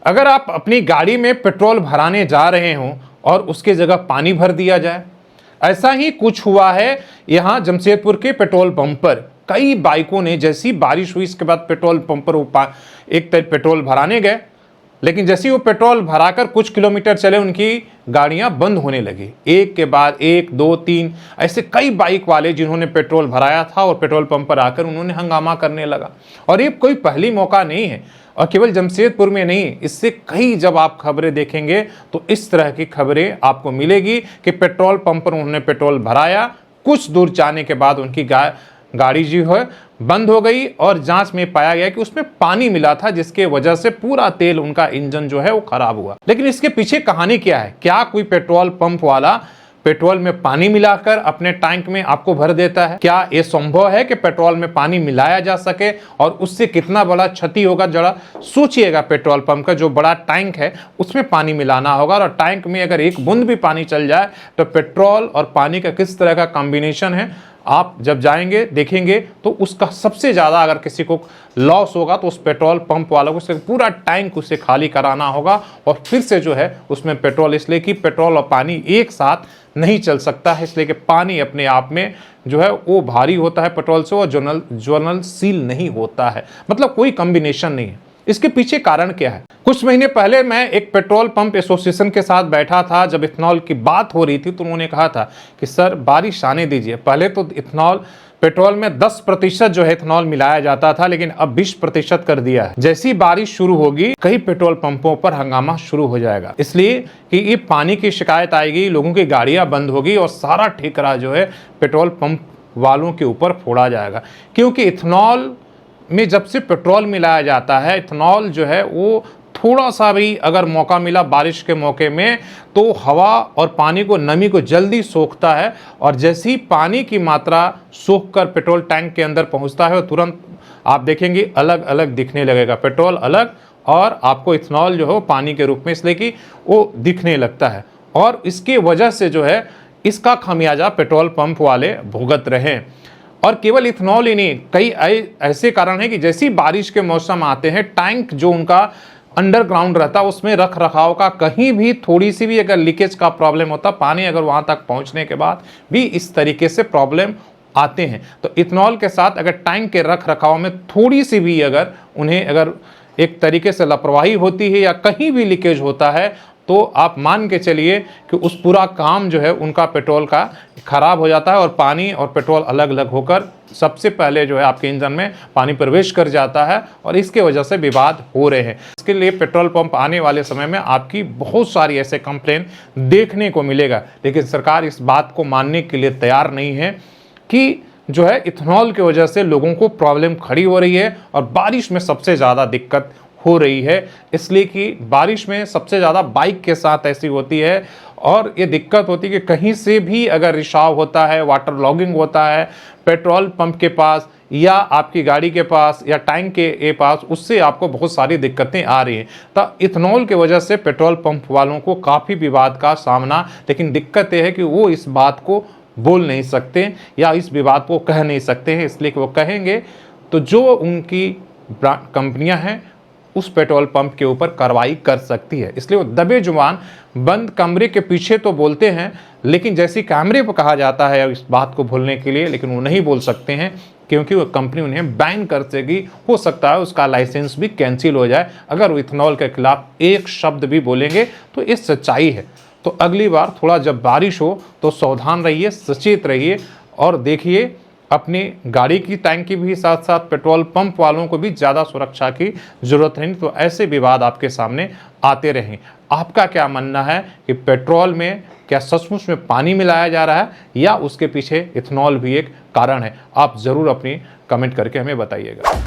अगर आप अपनी गाड़ी में पेट्रोल भराने जा रहे हों और उसके जगह पानी भर दिया जाए, ऐसा ही कुछ हुआ है यहाँ जमशेदपुर के पेट्रोल पंप पर। कई बाइकों ने जैसी बारिश हुई इसके बाद पेट्रोल पंप पर एक तरफ पेट्रोल भराने गए, लेकिन जैसे वो पेट्रोल भराकर कुछ किलोमीटर चले उनकी गाड़ियां बंद होने लगी। एक के बाद एक, दो, तीन ऐसे कई बाइक वाले जिन्होंने पेट्रोल भराया था और पेट्रोल पंप पर आकर उन्होंने हंगामा करने लगा। और ये कोई पहली मौका नहीं है और केवल जमशेदपुर में नहीं, इससे कई जब आप खबरें देखेंगे तो इस तरह की खबरें आपको मिलेगी कि पेट्रोल पंप पर उन्होंने पेट्रोल भराया, कुछ दूर जाने के बाद उनकी गाड़ी जो है बंद हो गई और जांच में पाया गया कि उसमें पानी मिला था, जिसके वजह से पूरा तेल उनका इंजन जो है वो खराब हुआ। लेकिन इसके पीछे कहानी क्या है? क्या कोई पेट्रोल पंप वाला पेट्रोल में पानी मिलाकर अपने टैंक में आपको भर देता है? क्या यह संभव है कि पेट्रोल में पानी मिलाया जा सके? और उससे कितना बड़ा क्षति होगा जरा सोचिएगा। पेट्रोल पंप का जो बड़ा टैंक है उसमें पानी मिलाना होगा और टैंक में अगर एक बूंद भी पानी चल जाए तो पेट्रोल और पानी का किस तरह का कॉम्बिनेशन है, आप जब जाएंगे देखेंगे तो उसका सबसे ज़्यादा अगर किसी को लॉस होगा तो उस पेट्रोल पंप वालों को पूरा टैंक उसे खाली कराना होगा और फिर से जो है उसमें पेट्रोल, इसलिए कि पेट्रोल और पानी एक साथ नहीं चल सकता है, इसलिए कि पानी अपने आप में जो है वो भारी होता है पेट्रोल से और ज्वलनशील नहीं होता है, मतलब कोई कॉम्बिनेशन नहीं है। इसके पीछे कारण क्या है? कुछ महीने पहले मैं एक पेट्रोल पंप एसोसिएशन के साथ बैठा था, जब इथेनॉल की बात हो रही थी तो उन्होंने कहा था कि सर बारिश आने दीजिए। पहले तो इथेनॉल पेट्रोल में 10% जो है इथेनॉल मिलाया जाता था, लेकिन अब 20% कर दिया है। जैसी बारिश शुरू होगी कई पेट्रोल पंपों पर हंगामा शुरू हो जाएगा, इसलिए कि ये पानी की शिकायत आएगी, लोगों की गाड़ियां बंद होगी और सारा ठेकरा जो है पेट्रोल पंप वालों के ऊपर फोड़ा जाएगा। क्योंकि इथेनॉल में जब से पेट्रोल मिलाया जाता है, इथेनॉल जो है वो थोड़ा सा भी अगर मौका मिला बारिश के मौके में तो हवा और पानी को, नमी को जल्दी सोखता है और जैसी पानी की मात्रा सोखकर पेट्रोल टैंक के अंदर पहुंचता है तुरंत आप देखेंगे अलग अलग दिखने लगेगा, पेट्रोल अलग और आपको इथेनॉल जो है पानी के रूप में, इसलिए कि वो दिखने लगता है। और इसके वजह से जो है इसका खामियाजा पेट्रोल पंप वाले भुगत रहे हैं। और केवल इथेनॉल ही नहीं, कई ऐसे कारण हैं कि जैसी बारिश के मौसम आते हैं टैंक जो उनका अंडरग्राउंड रहता है उसमें रख रखाव का कहीं भी थोड़ी सी भी अगर लीकेज का प्रॉब्लम होता, पानी अगर वहां तक पहुंचने के बाद भी इस तरीके से प्रॉब्लम आते हैं। तो इथेनॉल के साथ अगर टैंक के रख रखाव में थोड़ी सी भी अगर उन्हें अगर एक तरीके से लापरवाही होती है या कहीं भी लीकेज होता है तो आप मान के चलिए कि उस पूरा काम जो है उनका पेट्रोल का खराब हो जाता है और पानी और पेट्रोल अलग अलग होकर सबसे पहले जो है आपके इंजन में पानी प्रवेश कर जाता है और इसके वजह से विवाद हो रहे हैं। इसके लिए पेट्रोल पंप आने वाले समय में आपकी बहुत सारी ऐसे कंप्लेन देखने को मिलेगा, लेकिन सरकार इस बात को मानने के लिए तैयार नहीं है कि जो है इथेनॉल की वजह से लोगों को प्रॉब्लम खड़ी हो रही है और बारिश में सबसे ज़्यादा दिक्कत हो रही है, इसलिए कि बारिश में सबसे ज़्यादा बाइक के साथ ऐसी होती है और ये दिक्कत होती है कि कहीं से भी अगर रिसाव होता है, वाटर लॉगिंग होता है पेट्रोल पंप के पास या आपकी गाड़ी के पास या टैंक के पास, उससे आपको बहुत सारी दिक्कतें आ रही हैं। तो इथेनॉल की वजह से पेट्रोल पंप वालों को काफ़ी विवाद का सामना, लेकिन दिक्कत यह है कि वो इस बात को बोल नहीं सकते या इस विवाद को कह नहीं सकते हैं, इसलिए कि वो कहेंगे तो जो उनकी कंपनियां हैं उस पेट्रोल पंप के ऊपर कार्रवाई कर सकती है, इसलिए वो दबे जुबान बंद कमरे के पीछे तो बोलते हैं, लेकिन जैसी कैमरे पर कहा जाता है इस बात को भूलने के लिए, लेकिन वो नहीं बोल सकते हैं क्योंकि वो कंपनी उन्हें बैन कर देगी। हो सकता है उसका लाइसेंस भी कैंसिल हो जाए अगर वो इथेनॉल के खिलाफ एक शब्द भी बोलेंगे, तो ये सच्चाई है। तो अगली बार थोड़ा जब बारिश हो तो सावधान रहिए, सचेत रहिए और देखिए अपनी गाड़ी की टैंक की भी साथ साथ पेट्रोल पंप वालों को भी ज़्यादा सुरक्षा की ज़रूरत नहीं, तो ऐसे विवाद आपके सामने आते रहें। आपका क्या मानना है कि पेट्रोल में क्या सचमुच में पानी मिलाया जा रहा है या उसके पीछे इथेनॉल भी एक कारण है? आप ज़रूर अपनी कमेंट करके हमें बताइएगा।